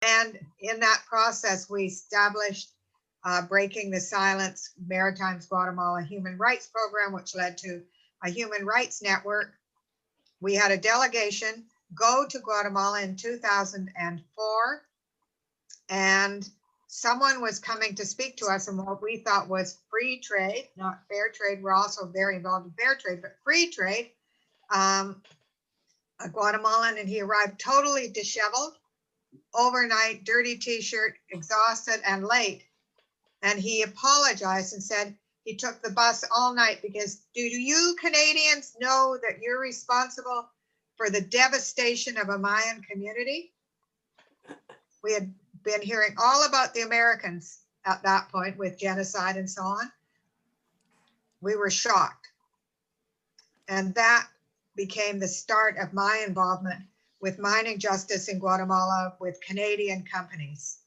And in that process, we established Breaking the Silence Maritimes Guatemala Human Rights Program, which led to a human rights network. We had a delegation go to Guatemala in 2004, and someone was coming to speak to us in what we thought was free trade, not fair trade. We're also very involved in fair trade, but free trade. A Guatemalan, and he arrived totally disheveled, overnight, dirty t-shirt, exhausted and late. And he apologized and said he took the bus all night because do you Canadians know that you're responsible for the devastation of a Mayan community? We had been hearing all about the Americans at that point with genocide and so on. We were shocked. And that became the start of my involvement with mining justice in Guatemala with Canadian companies.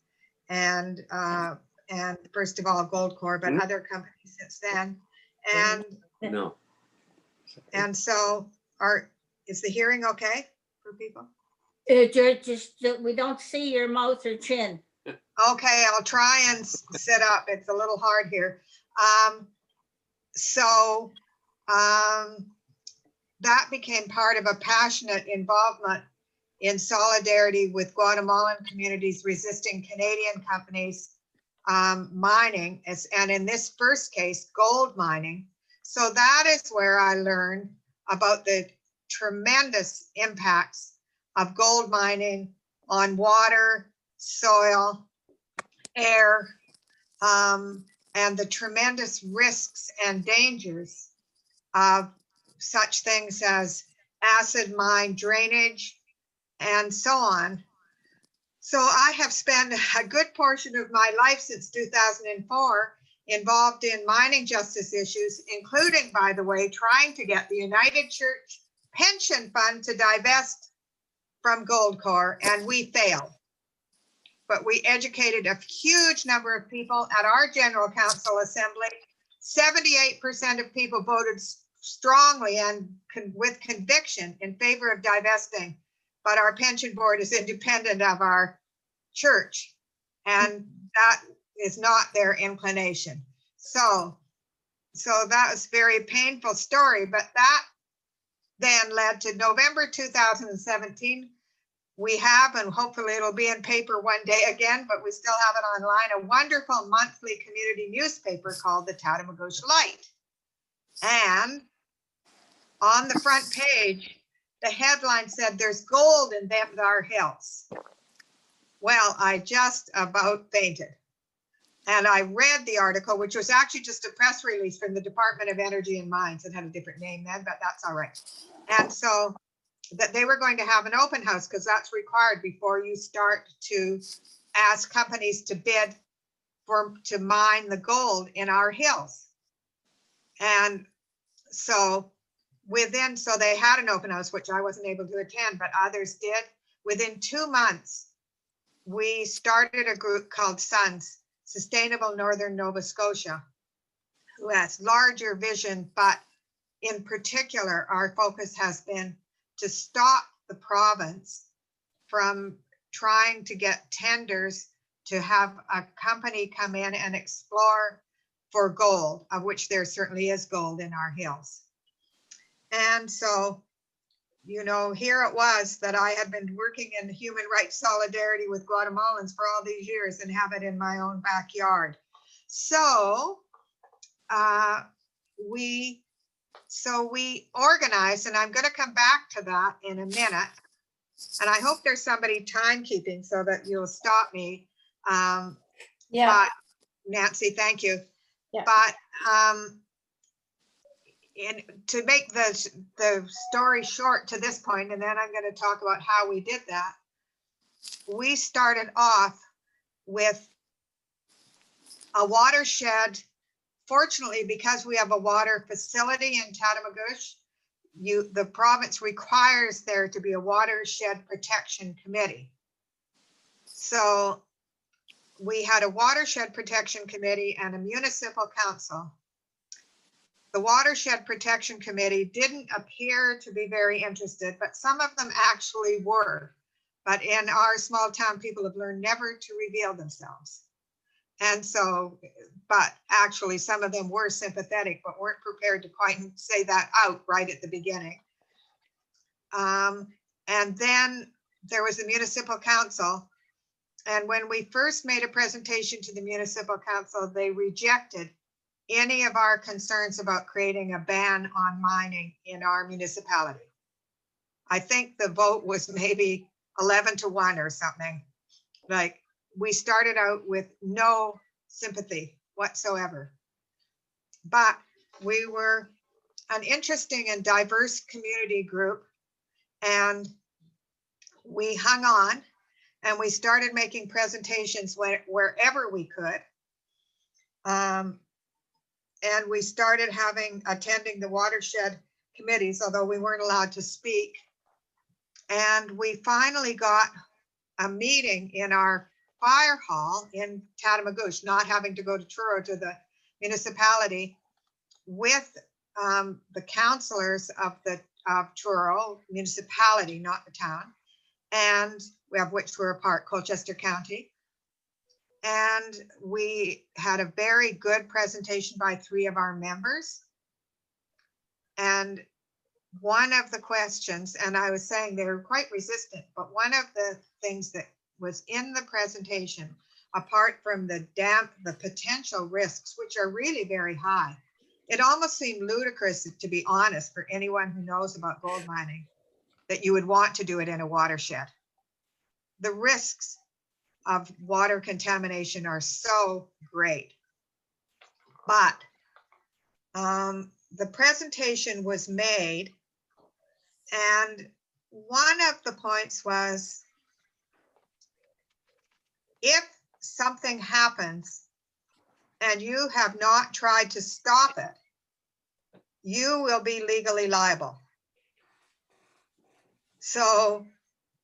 And first of all, Goldcorp, but other companies since then. And No. And so is the hearing okay for people? Just we don't see your mouth or chin. Okay, I'll try and sit up. It's a little hard here. That became part of a passionate involvement in solidarity with Guatemalan communities resisting Canadian companies mining, and in this first case, gold mining. So that is where I learned about the tremendous impacts of gold mining on water, soil, air, and the tremendous risks and dangers of such things as acid mine drainage and so on. So I have spent a good portion of my life since 2004 involved in mining justice issues, including, by the way, trying to get the United Church Pension Fund to divest from Goldcorp, and we failed. But we educated a huge number of people at our General Council Assembly. 78% of people voted strongly and with conviction in favor of divesting, but our pension board is independent of our church, and that is not their inclination. So that was a very painful story, but that then led to November 2017. We have, and hopefully it'll be in paper one day again, but we still have it online, a wonderful monthly community newspaper called the Tatamagouche Light. And on the front page, the headline said, "There's gold in them thar hills." Well, I just about fainted. And I read the article, which was actually just a press release from the Department of Energy and Mines. It had a different name then, but that's all right. And so that they were going to have an open house because that's required before you start to ask companies to bid to mine the gold in our hills. And so they had an open house, which I wasn't able to attend, but others did. Within 2 months, we started a group called SuNNS, Sustainable Northern Nova Scotia, who has larger vision, but in particular, our focus has been to stop the province from trying to get tenders to have a company come in and explore for gold, of which there certainly is gold in our hills. And so, here it was that I had been working in human rights solidarity with Guatemalans for all these years and have it in my own backyard. So we organized, and I'm going to come back to that in a minute. And I hope there's somebody timekeeping so that you'll stop me. Yeah. But, Nancy, thank you. Yeah. But to make the story short to this point, and then I'm going to talk about how we did that. We started off with a watershed. Fortunately, because we have a water facility in Tatamagouche, the province requires there to be a watershed protection committee. So we had a watershed protection committee and a municipal council. The Watershed Protection Committee didn't appear to be very interested, but some of them actually were. But in our small town, people have learned never to reveal themselves. And so, but actually some of them were sympathetic, but weren't prepared to quite say that out right at the beginning. And then there was the municipal council. And when we first made a presentation to the municipal council, they rejected any of our concerns about creating a ban on mining in our municipality. I think the vote was maybe 11-1 or something. Like, we started out with no sympathy whatsoever. But we were an interesting and diverse community group, and we hung on, and we started making presentations wherever we could. And we started attending the watershed committees, although we weren't allowed to speak. And we finally got a meeting in our fire hall in Tatamagouche, not having to go to Truro to the municipality, with the councillors of Truro municipality, not the town, and of which we're a part, Colchester County. And we had a very good presentation by 3 of our members. And one of the questions, and I was saying they were quite resistant, but one of the things that was in the presentation, apart from the potential risks, which are really very high, it almost seemed ludicrous, to be honest, for anyone who knows about gold mining, that you would want to do it in a watershed. The risks of water contamination are so great. But the presentation was made, and one of the points was, if something happens and you have not tried to stop it, you will be legally liable. So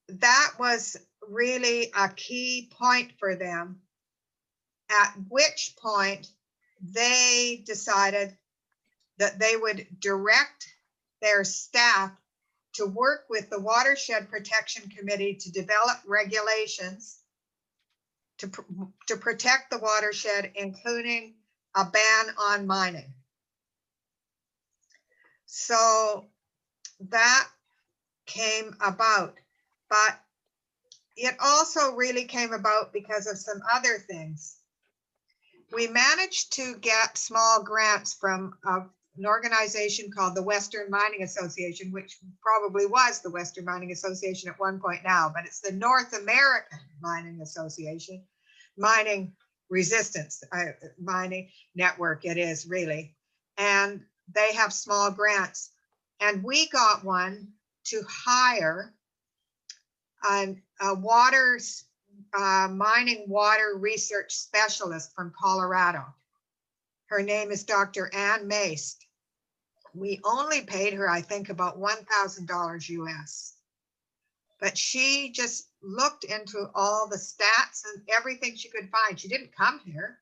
that was really a key point for them, at which point they decided that they would direct their staff to work with the Watershed Protection Committee to develop regulations to protect the watershed, including a ban on mining. So that came about, but it also really came about because of some other things. We managed to get small grants from an organization called the Western Mining Association, which probably was the Western Mining Association at one point now, but it's the North American Mining Association, mining resistance, mining network it is really. And they have small grants. And we got one to hire a mining water research specialist from Colorado. Her name is Dr. Ann Maist. We only paid her, I think, about $1,000 US. But she just looked into all the stats and everything she could find. She didn't come here.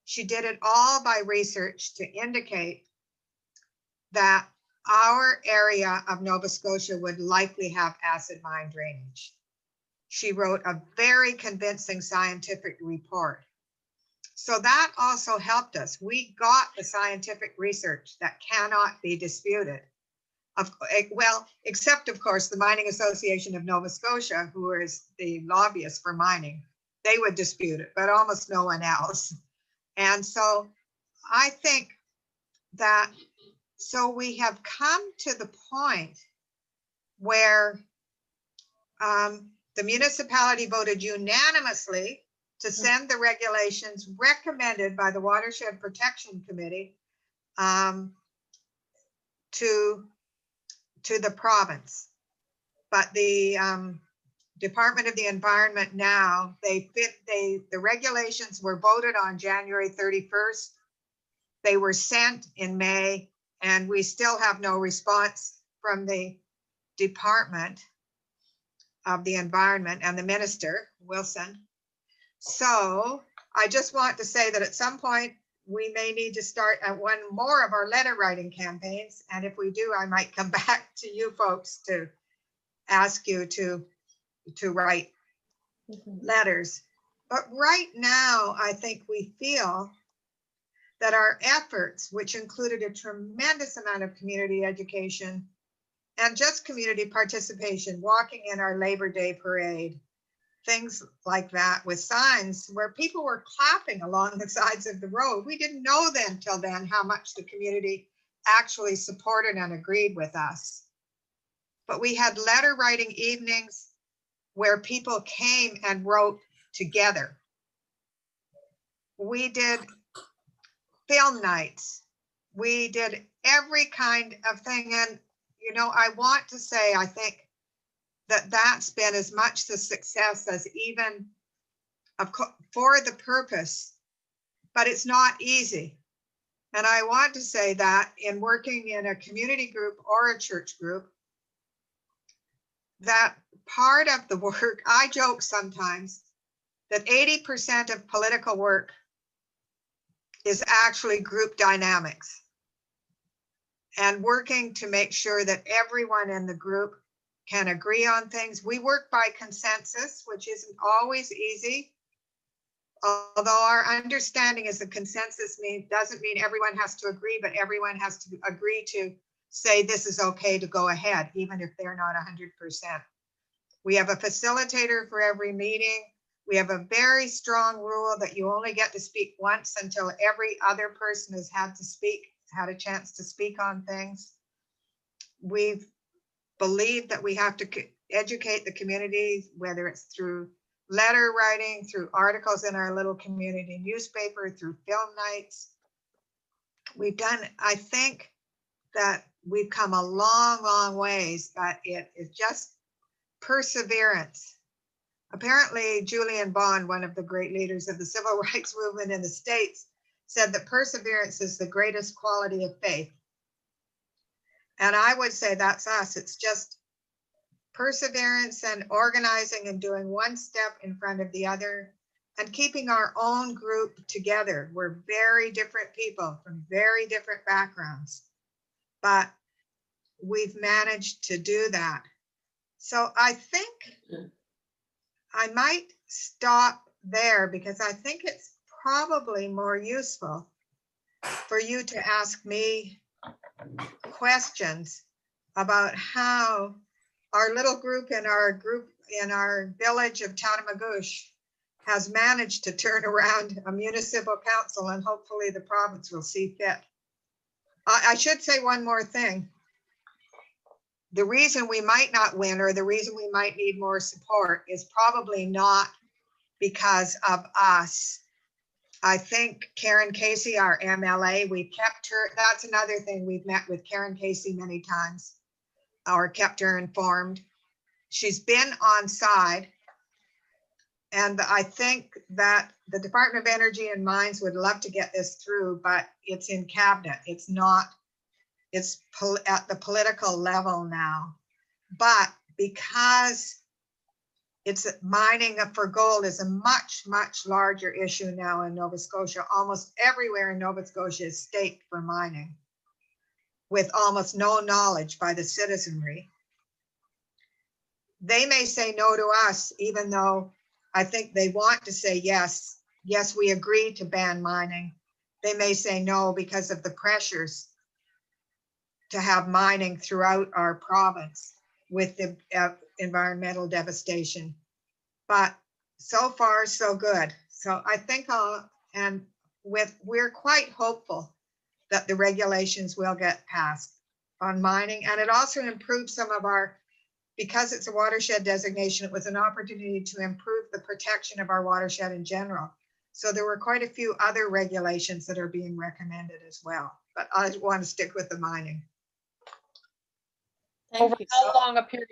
She did it all by research to indicate that our area of Nova Scotia would likely have acid mine drainage. She wrote a very convincing scientific report. So that also helped us. We got the scientific research that cannot be disputed. Well, except of course the Mining Association of Nova Scotia, who is the lobbyist for mining, they would dispute it, but almost no one else. And so I think that, so we have come to the point where the municipality voted unanimously to send the regulations recommended by the Watershed Protection Committee to the province. But the Department of the Environment now, the regulations were voted on January 31st. They were sent in May, and we still have no response from the Department of the Environment and the Minister, Wilson. So I just want to say that at some point we may need to start at one more of our letter writing campaigns. And if we do, I might come back to you folks to ask you to to write letters. But right now, I think we feel that our efforts, which included a tremendous amount of community education and just community participation, walking in our Labor Day parade, things like that with signs where people were clapping along the sides of the road. We didn't know then till then how much the community actually supported and agreed with us. But we had letter writing evenings where people came and wrote together. We did film nights. We did every kind of thing. And, you know, I want to say, I think that that's been as much the success as even for the purpose, but it's not easy. And I want to say that in working in a community group or a church group, that part of the work, I joke sometimes that 80% of political work is actually group dynamics and working to make sure that everyone in the group can agree on things. We work by consensus, which isn't always easy. Although our understanding is that consensus doesn't mean everyone has to agree, but everyone has to agree to say this is okay to go ahead, even if they're not 100%. We have a facilitator for every meeting. We have a very strong rule that you only get to speak once until every other person has had a chance to speak on things. We've believed that we have to educate the community, whether it's through letter writing, through articles in our little community newspaper, through film nights. We've done, I think that we've come a long, long ways, but it is just perseverance. Apparently, Julian Bond, one of the great leaders of the civil rights movement in the States, said that perseverance is the greatest quality of faith. And I would say that's us. It's just perseverance and organizing and doing one step in front of the other and keeping our own group together. We're very different people from very different backgrounds, but we've managed to do that. So I think I might stop there because I think it's probably more useful for you to ask me questions about how our little group in our village of Townamagouche has managed to turn around a municipal council, and hopefully the province will see fit. I should say one more thing. The reason we might not win, or the reason we might need more support, is probably not because of us. I think Karen Casey, our MLA, we kept her. That's another thing. We've met with Karen Casey many times, or kept her informed. She's been on side. And I think that the Department of Energy and Mines would love to get this through, but it's in cabinet. It's not, it's at the political level now. But because it's mining for gold is a much, much larger issue now in Nova Scotia. Almost everywhere in Nova Scotia is staked for mining with almost no knowledge by the citizenry. They may say no to us, even though I think they want to say yes. Yes, we agree to ban mining. They may say no because of the pressures to have mining throughout our province with the environmental devastation. But so far, so good. So I think we're quite hopeful that the regulations will get passed on mining. And it also improves some of our, because it's a watershed designation, it was an opportunity to improve the protection of our watershed in general. So there were quite a few other regulations that are being recommended as well. But I want to stick with the mining. Over how long a period